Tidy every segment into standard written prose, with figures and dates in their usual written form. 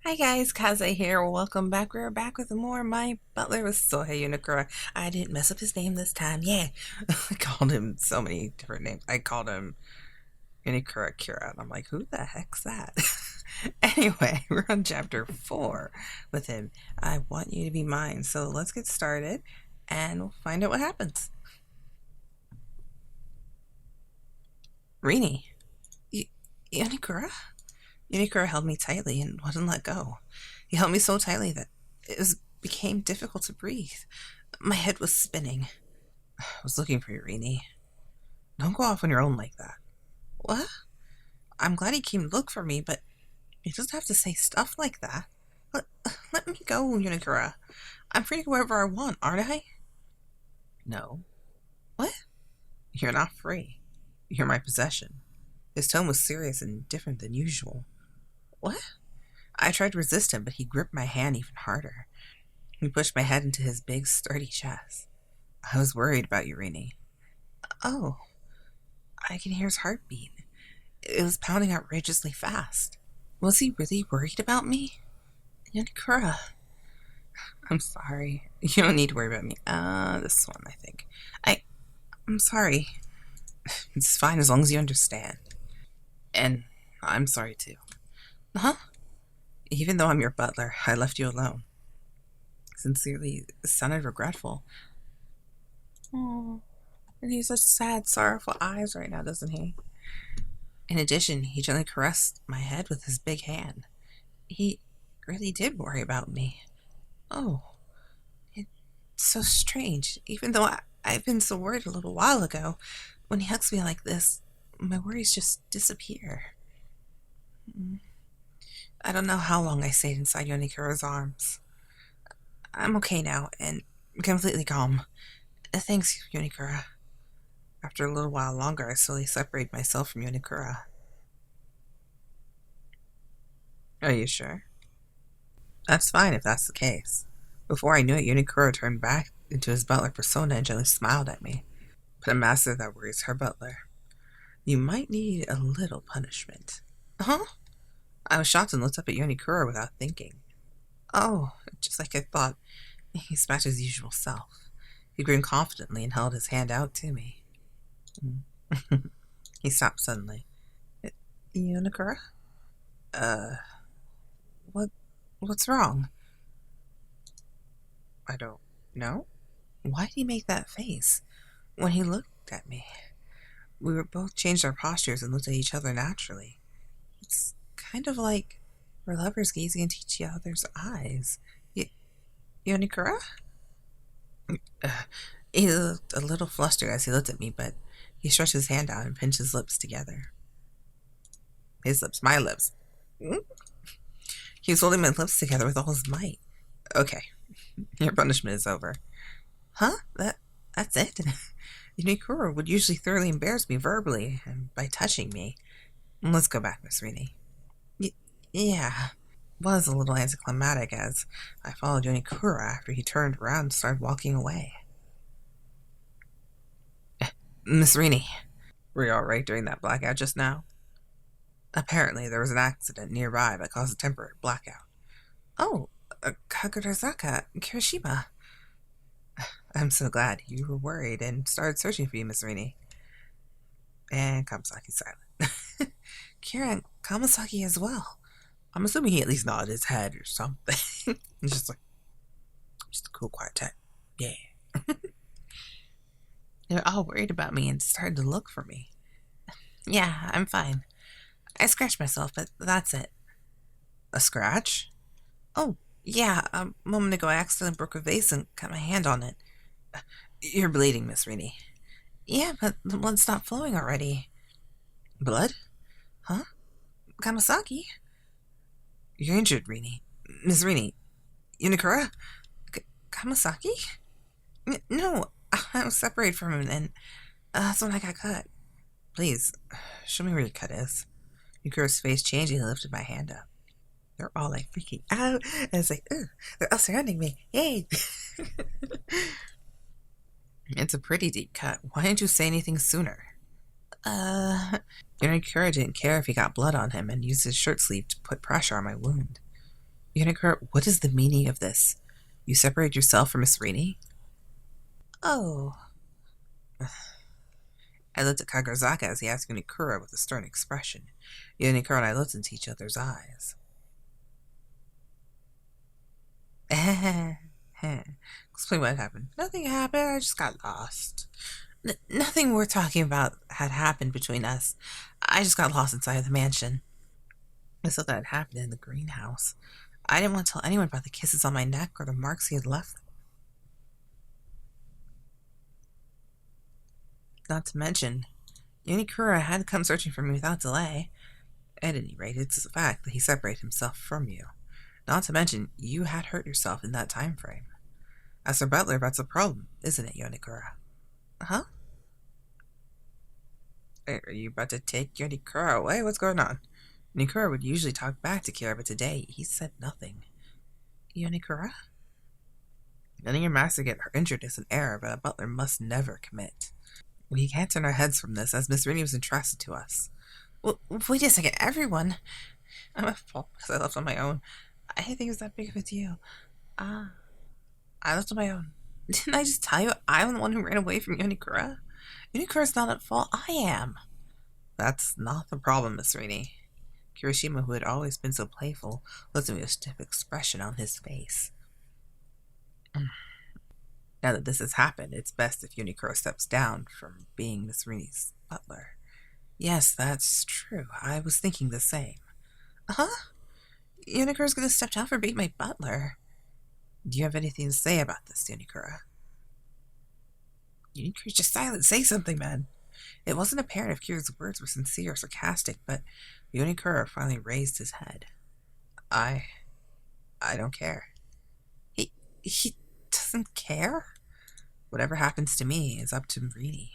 Hi guys, Kaze here. Welcome back. We're back with more. My butler was Shohei Yonekura. I didn't mess up his name this time. Yeah. I called him so many different names. I called him Yonekura Kira. And I'm like, who the heck's that? Anyway, we're on chapter 4 with him. I want you to be mine. So let's get started and we'll find out what happens. Rini. Y- Yonekura? Yonekura held me tightly and wouldn't let go. He held me so tightly that became difficult to breathe. My head was spinning. I was looking for you, Rini. Don't go off on your own like that. What? I'm glad he came to look for me, but he doesn't have to say stuff like that. Let, let me go, Yonekura. I'm free to go wherever I want, aren't I? No. What? You're not free. You're my possession. His tone was serious and different than usual. What? I tried to resist him, but he gripped my hand even harder. He pushed my head into his big, sturdy chest. I was worried about you, Rini. Oh, I can hear his heartbeat. It was pounding outrageously fast. Was he really worried about me? Yonekura. I'm sorry. You don't need to worry about me. This one, I think. I'm sorry. It's fine as long as you understand. And I'm sorry too. Huh? Even though I'm your butler, I left you alone. Sincerely, sounded regretful. Oh, and he has such sad, sorrowful eyes right now, doesn't he? In addition, he gently caressed my head with his big hand. He really did worry about me. Oh, it's so strange. Even though I've been so worried a little while ago, when he hugs me like this, my worries just disappear. I don't know how long I stayed inside Yonekura's arms. I'm okay now and completely calm. Thanks, Yonekura. After a little while longer, I slowly separated myself from Yonekura. Are you sure? That's fine if that's the case. Before I knew it, Yonekura turned back into his butler persona and gently smiled at me. But a master that worries her butler. You might need a little punishment. Huh? I was shocked and looked up at Yonekura without thinking. Oh, just like I thought. He's back to his usual self. He grinned confidently and held his hand out to me. He stopped suddenly. Yonekura? Uh, what's wrong? I don't know. Why did he make that face when he looked at me? We were both changed our postures and looked at each other naturally. It's kind of like we're lovers gazing into each other's eyes. Yonekura? Uh, he looked a little flustered as he looked at me, but he stretched his hand out and pinched his lips together. His lips, my lips. He was holding my lips together with all his might. Okay, your punishment is over. Huh? That's it? Yonekura would usually thoroughly embarrass me verbally and by touching me. Let's go back, Miss Rini. Yeah. Was a little anticlimactic as I followed Yonekura after he turned around and started walking away. Miss Rini, were you alright during that blackout just now? Apparently, there was an accident nearby that caused a temporary blackout. Oh, Kagurazaka, Kirishima. I'm so glad you were worried and started searching for you, Miss Rini. And Kamisaki's silent. Kira and Kamisaki as well. I'm assuming he at least nodded his head or something. It's just like, just a cool, quiet type. Yeah. They're all worried about me and started to look for me. Yeah, I'm fine. I scratched myself, but that's it. A scratch? Oh, yeah. A moment ago, I accidentally broke a vase and cut my hand on it. You're bleeding, Miss Rini. Yeah, but the blood stopped flowing already. Blood? Huh? Kamisaki? You're injured, Rini. Miss Rini. Yonekura? Kamisaki? No, I was separated from him and that's when I got cut. Please, show me where your cut is. Yonekura's face changed and he lifted my hand up. They're all like freaking out. And it's like, ugh, they're all surrounding me. Yay! It's a pretty deep cut. Why didn't you say anything sooner? Yonekura didn't care if he got blood on him and used his shirt sleeve to put pressure on my wound. Yonekura, what is the meaning of this? You separate yourself from Miss Rini? Oh. I looked at Kagazaka as he asked Yonekura with a stern expression. Yonekura and I looked into each other's eyes. Explain what happened. Nothing happened. I just got lost. Nothing worth talking about had happened between us. I just got lost inside the mansion. I thought that had happened in the greenhouse. I didn't want to tell anyone about the kisses on my neck or the marks he had left. Not to mention, Yonekura had come searching for me without delay. At any rate, it's a fact that he separated himself from you. Not to mention, you had hurt yourself in that time frame. As for Butler, that's a problem, isn't it, Yonekura? Huh? Are you about to take Yonekura away? What's going on? Yonekura would usually talk back to Kira, but today he said nothing. Yonekura? Letting your master get injured is an error, but a butler must never commit. We can't turn our heads from this, as Miss Rini was entrusted to us. Well, wait a second, everyone. I'm at fault because I left on my own. I didn't think it was that big of a deal. I left on my own. Didn't I just tell you I'm the one who ran away from Yonekura? Yonekura's not at fault, I am. That's not the problem, Miss Rini. Kirishima, who had always been so playful, looked at me with a stiff expression on his face. Now that this has happened, it's best if Yonekura steps down from being Miss Rini's butler. Yes, that's true. I was thinking the same. Huh? Yonekura's gonna step down for being my butler. Do you have anything to say about this, Yonekura? Yonekura's just silent. Say something, man. It wasn't apparent if Kira's words were sincere or sarcastic, but Yonekura finally raised his head. I don't care. He doesn't care? Whatever happens to me is up to Rini.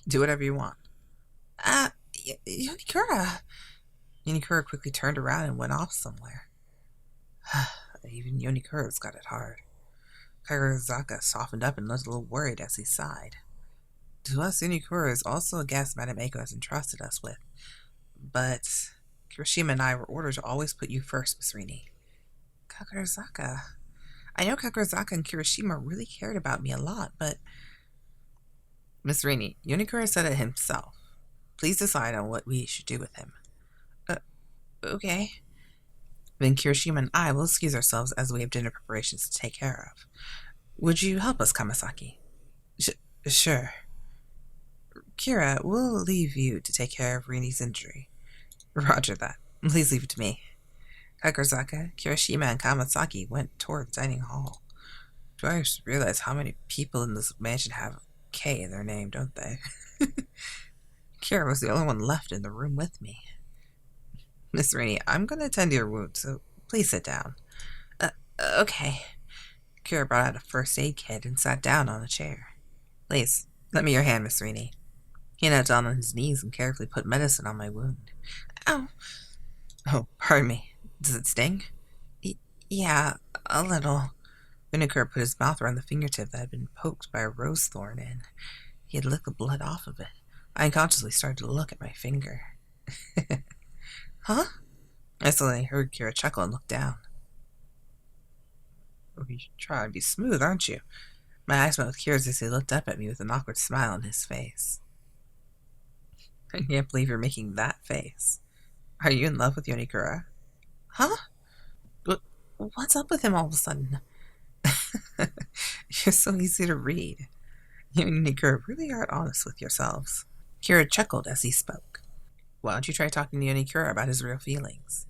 Do whatever you want. Yonekura. Yonekura quickly turned around and went off somewhere. Even Yonekura's got it hard. Kagazaka softened up and looked a little worried as he sighed. To us, Yonekura is also a guest Madame Eiko has entrusted us with. But Kirishima and I were ordered to always put you first, Miss Rini. Kagazaka. I know Kagazaka and Kirishima really cared about me a lot, but... Miss Rini, Yonekura said it himself. Please decide on what we should do with him. Okay. Then Kirishima and I will excuse ourselves as we have dinner preparations to take care of. Would you help us, Kamisaki? Sure. Kira, we'll leave you to take care of Rini's injury. Roger that. Please leave it to me. Kagazaka, Kirishima, and Kamisaki went toward the dining hall. Do I just realize how many people in this mansion have K in their name, don't they? Kira was the only one left in the room with me. Miss Rini, I'm going to attend to your wound, so please sit down. Okay. Kira brought out a first aid kit and sat down on a chair. Please, let me your hand, Miss Rini. He knelt down on his knees and carefully put medicine on my wound. Ow. Oh, pardon me. Does it sting? Yeah, a little. Yonekura put his mouth around the fingertip that had been poked by a rose thorn and he had licked the blood off of it. I unconsciously started to look at my finger. Huh? I suddenly heard Kira chuckle and look down. Oh, you're trying to be smooth, aren't you? My eyes met with Kira's as he looked up at me with an awkward smile on his face. I can't believe you're making that face. Are you in love with Yonekura? Huh? What's up with him all of a sudden? You're so easy to read. You and Yonekura really are honest with yourselves. Kira chuckled as he spoke. Why don't you try talking to Yonekura about his real feelings?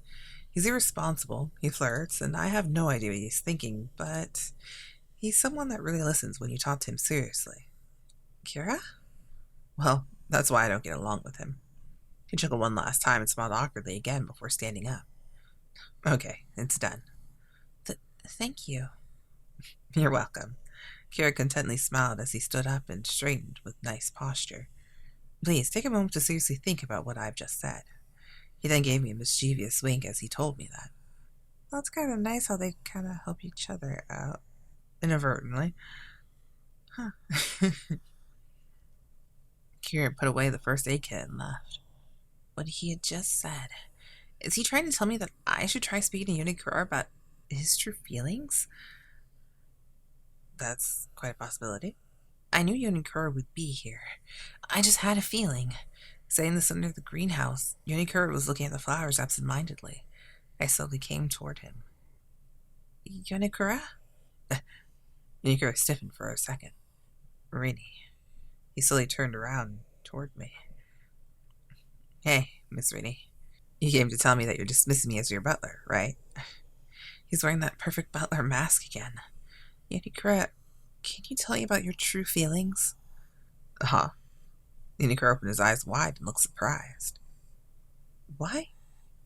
He's irresponsible, he flirts, and I have no idea what he's thinking, but he's someone that really listens when you talk to him seriously. Kira? Well, that's why I don't get along with him. He chuckled one last time and smiled awkwardly again before standing up. Okay, it's done. Thank you. You're welcome. Kira contentedly smiled as he stood up and straightened with nice posture. Please, take a moment to seriously think about what I've just said. He then gave me a mischievous wink as he told me that. Well, it's kind of nice how they kind of help each other out. Inadvertently. Huh. Kira put away the first aid kit and left. What he had just said. Is he trying to tell me that I should try speaking to Yonekura about his true feelings? That's quite a possibility. I knew Yonekura would be here. I just had a feeling. Saying this under the greenhouse, Yonekura was looking at the flowers absent-mindedly. I slowly came toward him. Yonekura? Yonekura stiffened for a second. Rini. He slowly turned around toward me. Hey, Miss Rini. You came to tell me that you're dismissing me as your butler, right? He's wearing that perfect butler mask again. Yonekura, can you tell me about your true feelings? Huh? Yonekura opened his eyes wide and looked surprised. Why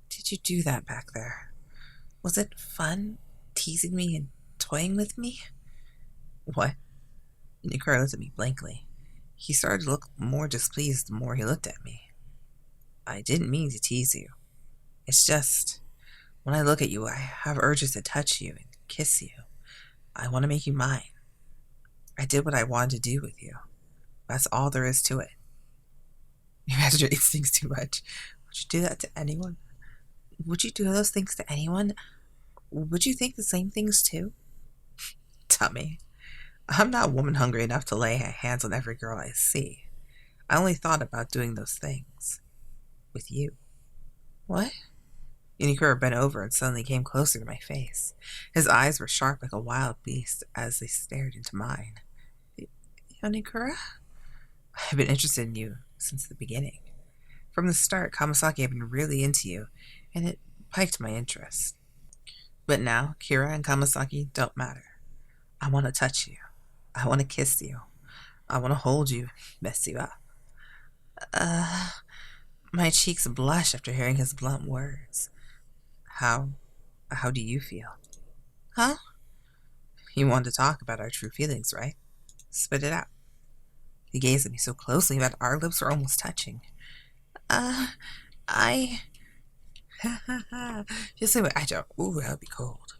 did you do that back there? Was it fun, teasing me and toying with me? What? Yonekura looked at me blankly. He started to look more displeased the more he looked at me. I didn't mean to tease you. It's just, when I look at you, I have urges to touch you and kiss you. I want to make you mine. I did what I wanted to do with you. That's all there is to it. You imagine these things too much. Would you do that to anyone? Would you do those things to anyone? Would you think the same things too? Tell me. I'm not woman hungry enough to lay hands on every girl I see. I only thought about doing those things. With you. What? Yonekura bent over and suddenly came closer to my face. His eyes were sharp like a wild beast as they stared into mine. Yonekura? I've been interested in you since the beginning. From the start, Kamisaki had been really into you, and it piqued my interest. But now, Kira and Kamisaki don't matter. I want to touch you. I want to kiss you. I want to hold you, mess you up. My cheeks blush after hearing his blunt words. How do you feel? Huh? You want to talk about our true feelings, right? Spit it out. He gazed at me so closely that our lips were almost touching. I... Just say what I don't. Ooh, that'll be cold.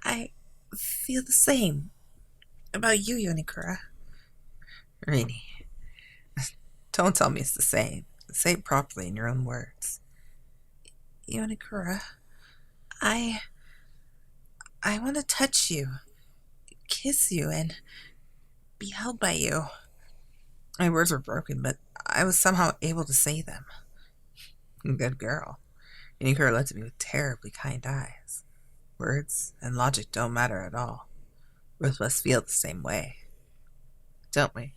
I feel the same about you, Yonekura. Rini, don't tell me it's the same. Say it properly in your own words. Yonekura, I want to touch you, kiss you, and be held by you. My words were broken, but I was somehow able to say them. Good girl. Yonekura looked at me with terribly kind eyes. Words and logic don't matter at all. Both of us feel the same way. Don't we?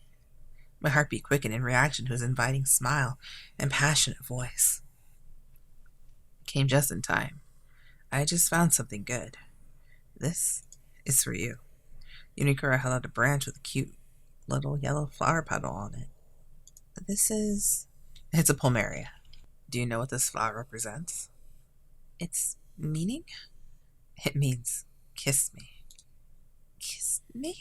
My heartbeat quickened in reaction to his inviting smile and passionate voice. Came just in time. I just found something good. This is for you. Yonekura held out a branch with a cute little yellow flower petal on it. It's a plumeria. Do you know what this flower represents? Its meaning? It means, kiss me. Kiss me?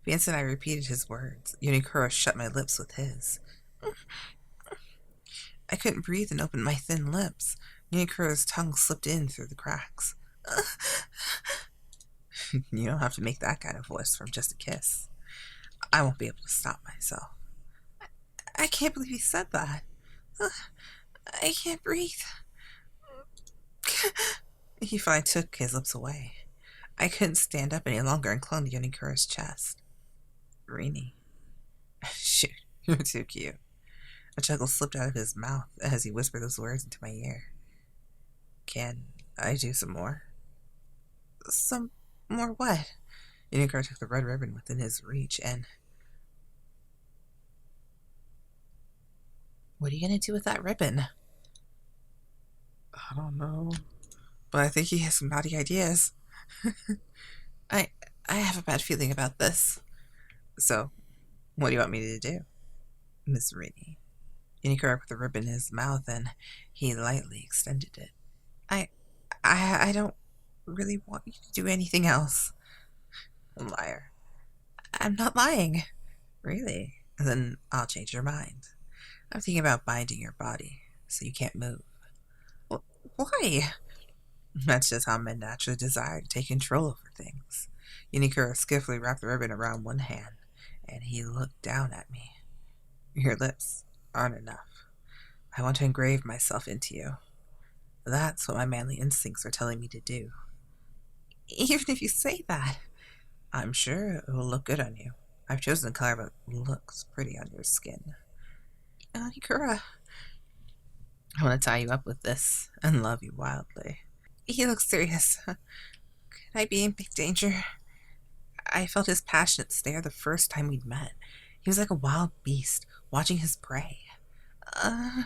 The instant I repeated his words, Yonekura shut my lips with his. I couldn't breathe and opened my thin lips. Yonekura's tongue slipped in through the cracks. You don't have to make that kind of voice from just a kiss. I won't be able to stop myself. I can't believe he said that. I can't breathe. He finally took his lips away. I couldn't stand up any longer and clung to Yonekura's chest. Rini. Shoot, you're too cute. A chuckle slipped out of his mouth as he whispered those words into my ear. Can I do some more? Some more what? Yonekura took the red ribbon within his reach and... What are you going to do with that ribbon? I don't know. But I think he has some naughty ideas. I have a bad feeling about this. So, what do you want me to do, Miss Rini? Yonekura put the ribbon in his mouth and he lightly extended it. I don't really want you to do anything else. Liar. I'm not lying. Really? Then I'll change your mind. I'm thinking about binding your body so you can't move. Why? That's just how men naturally desire to take control over things. Yonekura skillfully wrapped the ribbon around one hand, and he looked down at me. Your lips aren't enough. I want to engrave myself into you. That's what my manly instincts are telling me to do. Even if you say that, I'm sure it will look good on you. I've chosen a color that looks pretty on your skin. Yonekura, I want to tie you up with this and love you wildly. He looks serious. Could I be in big danger? I felt his passionate stare the first time we'd met. He was like a wild beast, watching his prey. Uh...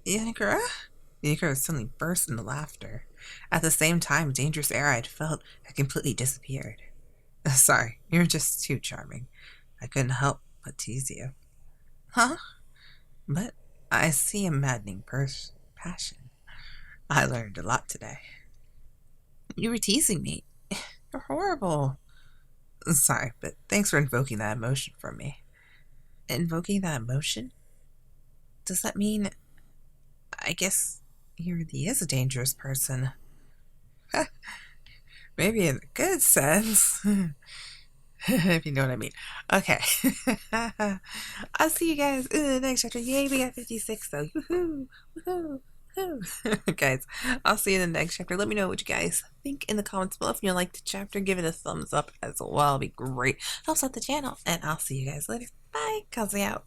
Yonekura? Yonekura suddenly burst into laughter. At the same time, dangerous air I'd felt had completely disappeared. Sorry, you're just too charming. I couldn't help but tease you. Huh? But I see a maddening passion. I learned a lot today. You were teasing me. You're horrible. Sorry, but thanks for invoking that emotion from me. Invoking that emotion? Does that mean... I guess he really is a dangerous person. Maybe in a good sense. If you know what I mean. Okay. I'll see you guys in the next chapter. Yay, we got 56 though. Woohoo! Woohoo! Woohoo! Guys, I'll see you in the next chapter. Let me know what you guys think in the comments below. If you like the chapter, give it a thumbs up as well. It'll be great. Helps out the channel. And I'll see you guys later. Bye. Kazi out.